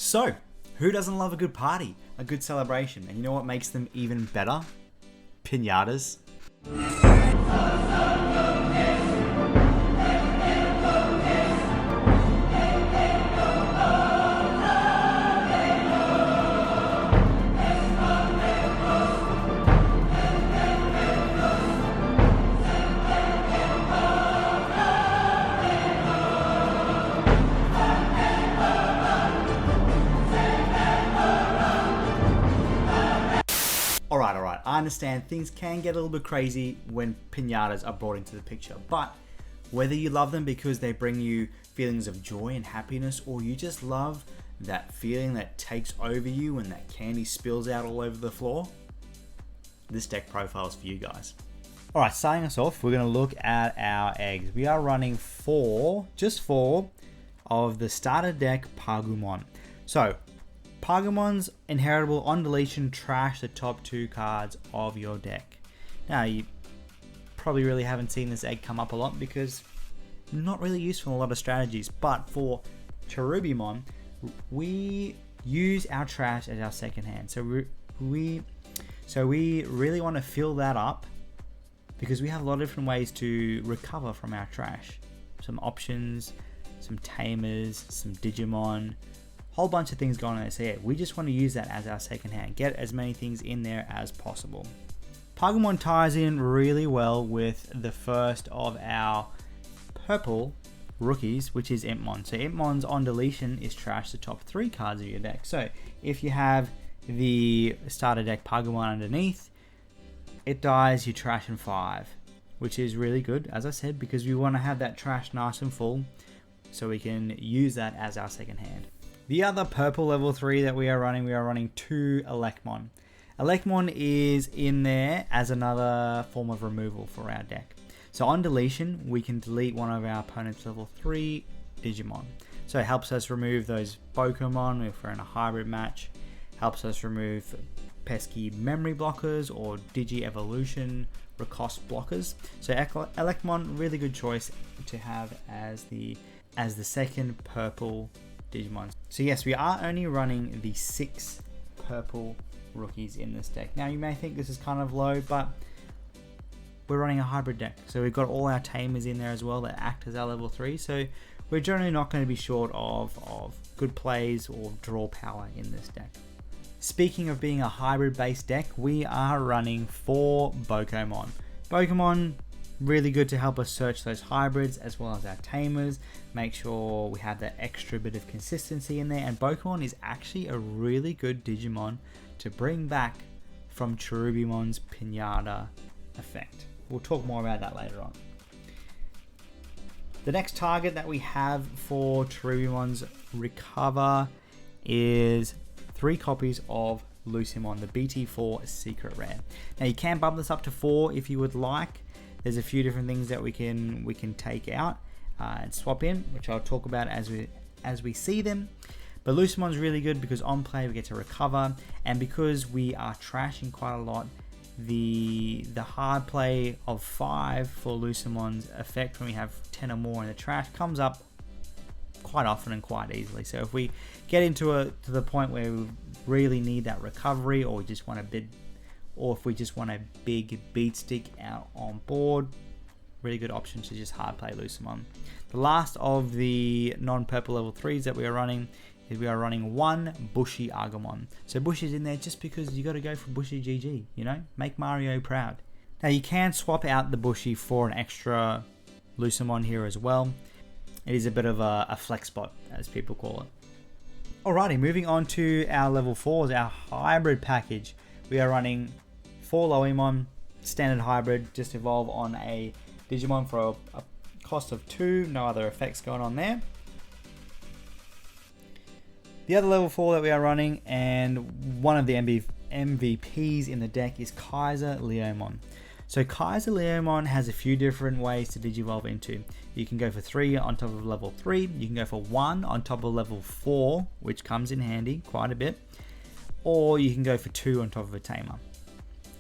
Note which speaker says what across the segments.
Speaker 1: So, who doesn't love a good party, a good celebration? And you know what makes them even better? Pinatas. Alright, I understand things can get a little bit crazy when pinatas are brought into the picture, but whether you love them because they bring you feelings of joy and happiness, or you just love that feeling that takes over you when that candy spills out all over the floor, this deck profile is for you guys. Alright, starting us off, we're going to look at our eggs. We are running just four of the starter deck Pagumon. So, Pagumon's inheritable on deletion, trash the top two cards of your deck. Now, you probably really haven't seen this egg come up a lot because not really useful in a lot of strategies, but for Cherubimon, we use our trash as our second hand. So we really want to fill that up because we have a lot of different ways to recover from our trash. Some options, some tamers, some Digimon, whole bunch of things going on there. So yeah, we just want to use that as our second hand. Get as many things in there as possible. Pagumon ties in really well with the first of our purple rookies, which is Impmon. So Impmon's on deletion is trash the top three cards of your deck. So if you have the starter deck Pagumon underneath, it dies, you trash in 5, which is really good, as I said, because we want to have that trash nice and full so we can use that as our second hand. The other purple level 3 that we are running 2 Elecmon. Elecmon is in there as another form of removal for our deck. So on deletion, we can delete one of our opponent's level 3 Digimon. So it helps us remove those Pokemon if we're in a hybrid match. Helps us remove pesky memory blockers or Digi-Evolution Ricost blockers. So Elecmon, really good choice to have as the second purple Digimon. So yes, we are only running the 6 purple rookies in this deck. Now you may think this is kind of low, but we're running a hybrid deck. So we've got all our tamers in there as well that act as our level 3. So we're generally not going to be short of good plays or draw power in this deck. Speaking of being a hybrid based deck, we are running 4 Pokemon. Pokemon, really good to help us search those hybrids as well as our tamers. Make sure we have that extra bit of consistency in there. And Pokemon is actually a really good Digimon to bring back from Cherubimon's Pinata effect. We'll talk more about that later on. The next target that we have for Cherubimon's recover is 3 copies of Lucimon, the BT4 secret rare. Now you can bump this up to 4 if you would like. There's a few different things that we can take out and swap in, which I'll talk about as we see them. But Lucimon's really good because on play we get to recover, and because we are trashing quite a lot, the hard play of 5 for Lucimon's effect when we have 10 or more in the trash comes up quite often and quite easily. So if we get to the point where we really need that recovery, or we just want a bit, or if we just want a big beat stick out on board, really good option to just hard play Lucimon. The last of the non-purple level 3s that we are running is we are running 1 Bushy Agumon. So Bushy's in there just because you got to go for Bushy GG, you know, make Mario proud. Now you can swap out the Bushy for an extra Lucimon here as well. It is a bit of a flex spot, as people call it. Alrighty, moving on to our level 4s, our hybrid package. We are running 4 Loemon, standard hybrid, just evolve on a Digimon for a cost of 2, no other effects going on there. The other level 4 that we are running, and one of the MVPs in the deck, is Kaiser Leomon. So Kaiser Leomon has a few different ways to Digivolve into. You can go for 3 on top of level 3, you can go for 1 on top of level 4, which comes in handy quite a bit, or you can go for 2 on top of a Tamer.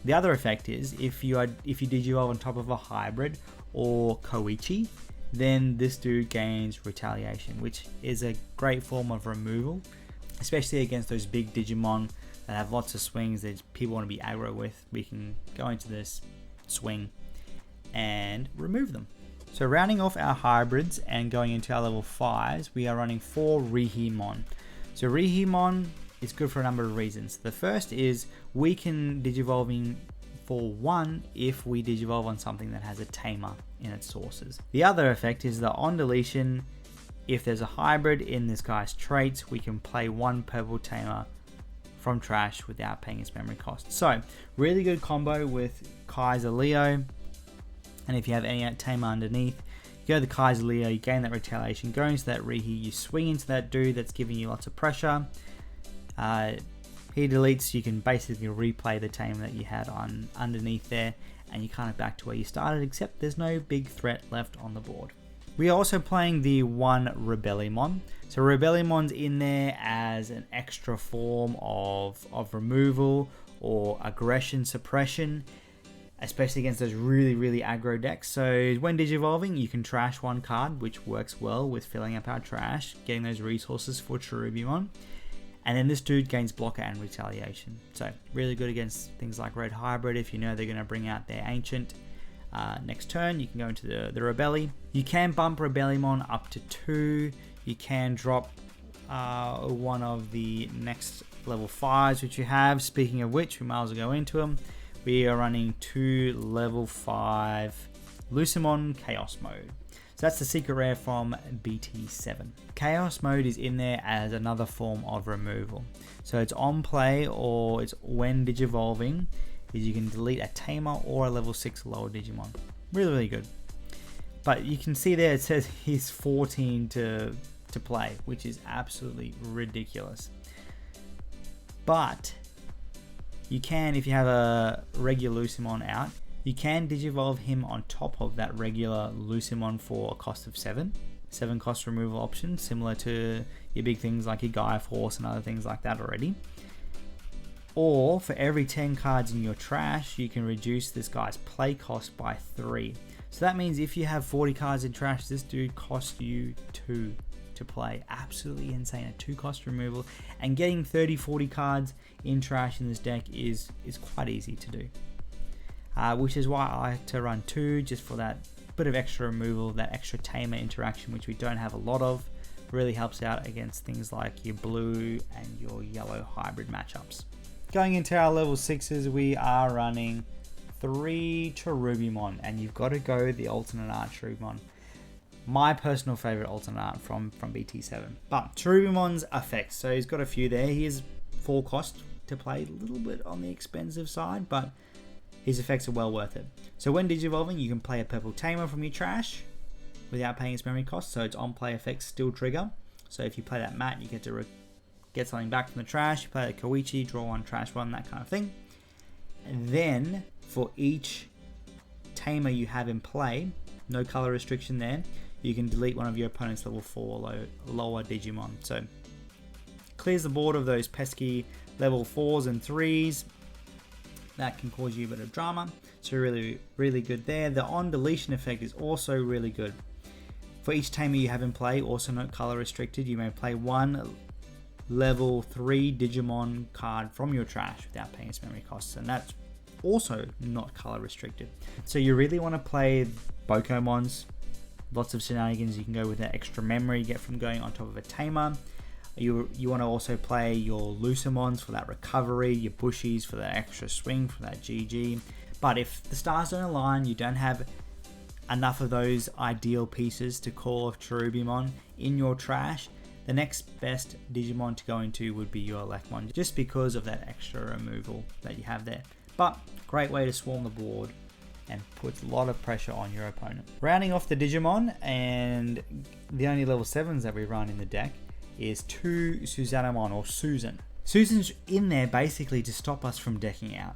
Speaker 1: The other effect is, if you Digivolve on top of a hybrid or Koichi, then this dude gains Retaliation, which is a great form of removal. especially against those big Digimon that have lots of swings that people want to be aggro with. We can go into this swing and remove them. So rounding off our hybrids and going into our level 5s, we are running 4 Rihimon. So Rihimon is good for a number of reasons. The first is we can Digivolving for 1 if we Digivolve on something that has a tamer in its sources. The other effect is that on deletion, if there's a hybrid in this guy's traits, we can play 1 purple tamer from trash without paying its memory cost. So really good combo with Kaiser Leo. And if you have any tamer underneath, you go to the Kaiser Leo, you gain that retaliation, go into that Rihi, you swing into that dude that's giving you lots of pressure. He deletes, you can basically replay the tamer that you had on underneath there, and you're kind of back to where you started, except there's no big threat left on the board. We are also playing the 1 Rebellimon. So Rebellimon's in there as an extra form of removal or aggression suppression, especially against those really aggro decks. So when Digivolving, you can trash 1 card, which works well with filling up our trash, getting those resources for Cherubimon. And then this dude gains blocker and retaliation. So really good against things like Red Hybrid if you know they're going to bring out their Ancient. Next turn, you can go into the Rebelli. You can bump Rebellimon up to 2. You can drop one of the next level 5s which you have. Speaking of which, we might as well go into them. We are running 2 level 5 Lucimon Chaos Mode. So that's the secret rare from BT7. Chaos Mode is in there as another form of removal. So it's on play, or it's when Digivolving, is you can delete a tamer or a level 6 lower Digimon. Really good. But you can see there it says he's 14 to play, which is absolutely ridiculous. But you can, if you have a regular Lucimon out, you can Digivolve him on top of that regular Lucimon for a cost of 7. 7 cost removal option, similar to your big things like your Gaia Force and other things like that already. Or for every 10 cards in your trash, you can reduce this guy's play cost by 3. So that means if you have 40 cards in trash, this dude costs you 2 to play. Absolutely insane. A 2 cost removal. And getting 30-40 cards in trash in this deck is quite easy to do. Which is why I like to run 2, just for that bit of extra removal, that extra tamer interaction, which we don't have a lot of. Really helps out against things like your blue and your yellow hybrid matchups. Going into our level 6s, we are running 3 Cherubimon, and you've got to go the alternate art Cherubimon. My personal favorite alternate art from BT7. But Cherubimon's effects, so he's got a few there. He is 4 cost to play, a little bit on the expensive side, but his effects are well worth it. So when Digivolving, you can play a purple tamer from your trash without paying its memory cost, so its on-play effects still trigger. So if you play that mat, you get to get something back from the trash. You play the Koichi, draw 1, trash 1, that kind of thing. And then for each tamer you have in play, no color restriction there, you can delete one of your opponent's level 4 lower Digimon. So clears the board of those pesky level 4s and 3s. That can cause you a bit of drama. So really good there. The on deletion effect is also really good. For each tamer you have in play, also not color restricted, you may play 1 level 3 Digimon card from your trash without paying its memory costs, and that's also not color restricted. So you really want to play Bokomons. Lots of shenanigans you can go with that extra memory you get from going on top of a tamer. You want to also play your Lucimons for that recovery, your Bushies for that extra swing, for that GG. But if the stars don't align, you don't have enough of those ideal pieces to call off Cherubimon in your trash, the next best Digimon to go into would be your Elecmon, just because of that extra removal that you have there. But great way to swarm the board and puts a lot of pressure on your opponent. Rounding off the Digimon, and the only level 7s that we run in the deck, is 2 Susanamon, or Susan. Susan's in there basically to stop us from decking out,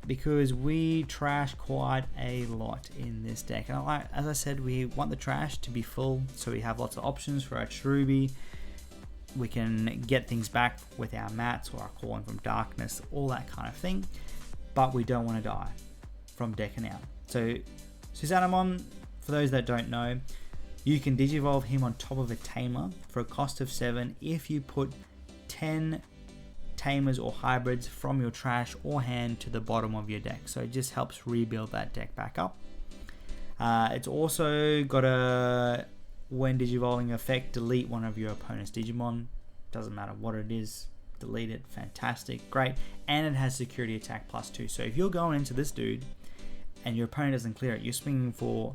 Speaker 1: because we trash quite a lot in this deck. And as I said, we want the trash to be full, so we have lots of options for our Cherubi. We can get things back with our mats or our Calling from Darkness, all that kind of thing, but we don't want to die from decking out. So Susanamon, for those that don't know, you can Digivolve him on top of a Tamer for a cost of 7 if you put 10 tamers or hybrids from your trash or hand to the bottom of your deck. So it just helps rebuild that deck back up. It's also got a when digivolving effect, delete one of your opponent's Digimon. Doesn't matter what it is, delete it. Fantastic, great. And it has security attack +2. So if you're going into this dude and your opponent doesn't clear it, you're swinging for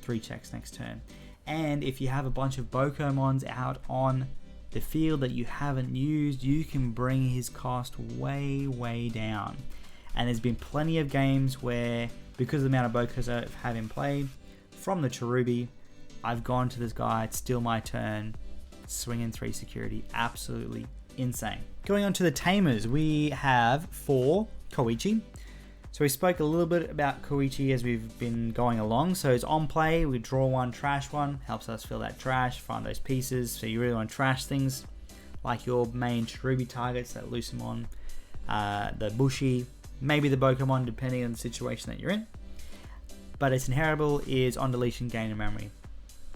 Speaker 1: 3 checks next turn. And if you have a bunch of Bokomons out on the field that you haven't used, you can bring his cost way down. And there's been plenty of games where, because of the amount of Bokos I have in play from the Cherubi, I've gone to this guy, it's still my turn, swinging 3 security. Absolutely insane. Going on to the tamers, we have 4 Koichi. So we spoke a little bit about Koichi as we've been going along. So it's on play, we draw 1, trash 1, helps us fill that trash, find those pieces. So you really want to trash things like your main Cherubi targets, that Lucemon, the Bushi, maybe the Bokomon, depending on the situation that you're in. But its inheritable is on deletion, gain a memory.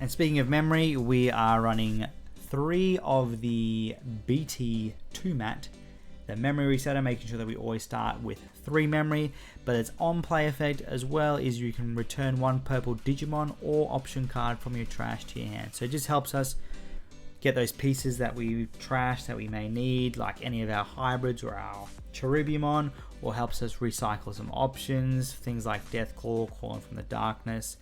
Speaker 1: And speaking of memory, we are running 3 of the BT7 mat, the memory resetter, making sure that we always start with 3 memory. But its on play effect as well is you can return 1 purple Digimon or option card from your trash to your hand. So it just helps us get those pieces that we trash that we may need, like any of our hybrids or our Cherubimon, or helps us recycle some options, things like Deathclaw, Calling from the Darkness.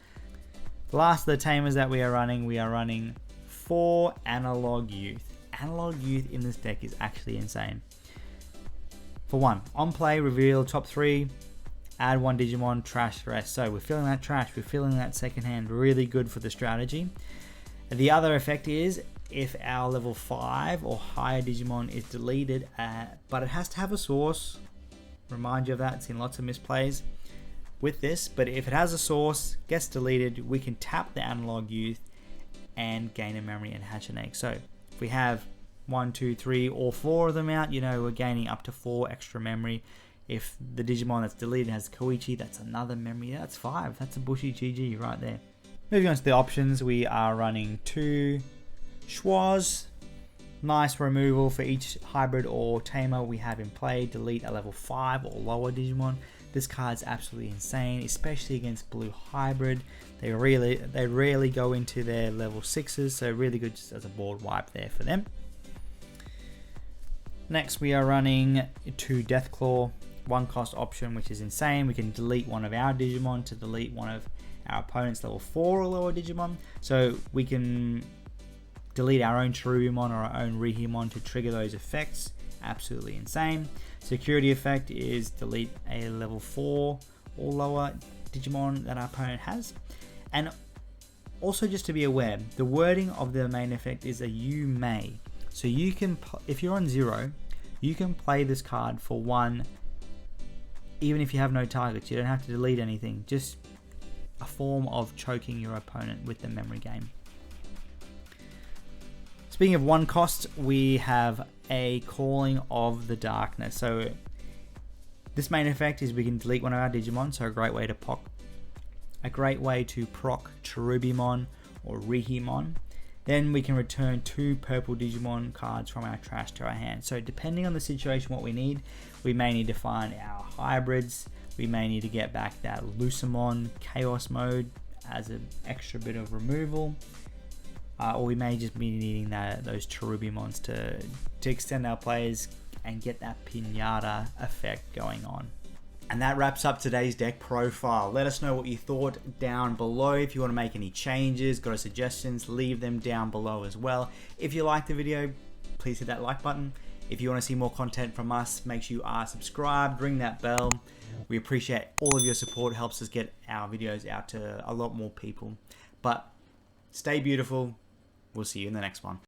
Speaker 1: The last of the tamers that we are running 4 Analog Youth. Analog Youth in this deck is actually insane. For 1, on play, reveal top 3, add 1 Digimon, trash the rest. So we're filling that trash, we're filling that second hand, really good for the strategy. The other effect is if our level 5 or higher Digimon is deleted, but it has to have a source. Remind you of that, it's in lots of misplays with this, but if it has a source, gets deleted, we can tap the Analog Youth and gain a memory and hatch an egg. So if we have 1, 2, 3, or 4 of them out, you know, we're gaining up to 4 extra memory. If the Digimon that's deleted has Koichi, that's another memory. That's 5. That's a Bushi GG right there. Moving on to the options, we are running 2 Schwarz. Nice removal for each hybrid or tamer we have in play. Delete a level 5 or lower Digimon. This card's absolutely insane, especially against blue hybrid. They rarely go into their level 6s, so really good just as a board wipe there for them. Next we are running 2 Deathclaw, 1 cost option, which is insane. We can delete one of our Digimon to delete one of our opponent's level 4 or lower Digimon. So we can delete our own Cherubimon or our own Rihimon to trigger those effects. Absolutely insane. Security effect is delete a level 4 or lower Digimon that our opponent has. And also, just to be aware, the wording of the main effect is a you may. So you can, if you're on 0, you can play this card for 1 even if you have no targets. You don't have to delete anything, just a form of choking your opponent with the memory game. Speaking of 1 cost, we have a Calling of the Darkness. So this main effect is we can delete one of our Digimon, so a great way to proc Cherubimon or Rihimon. Then we can return 2 purple Digimon cards from our trash to our hand. So depending on the situation, what we need, we may need to find our hybrids, we may need to get back that Lucemon Chaos mode as an extra bit of removal. Or we may just be needing those Cherubimons to extend our plays and get that Pinata effect going on. And that wraps up today's deck profile. Let us know what you thought down below. If you want to make any changes, got any suggestions, leave them down below as well. If you liked the video, please hit that like button. If you want to see more content from us, make sure you are subscribed, ring that bell. We appreciate all of your support. It helps us get our videos out to a lot more people. But stay beautiful. We'll see you in the next one.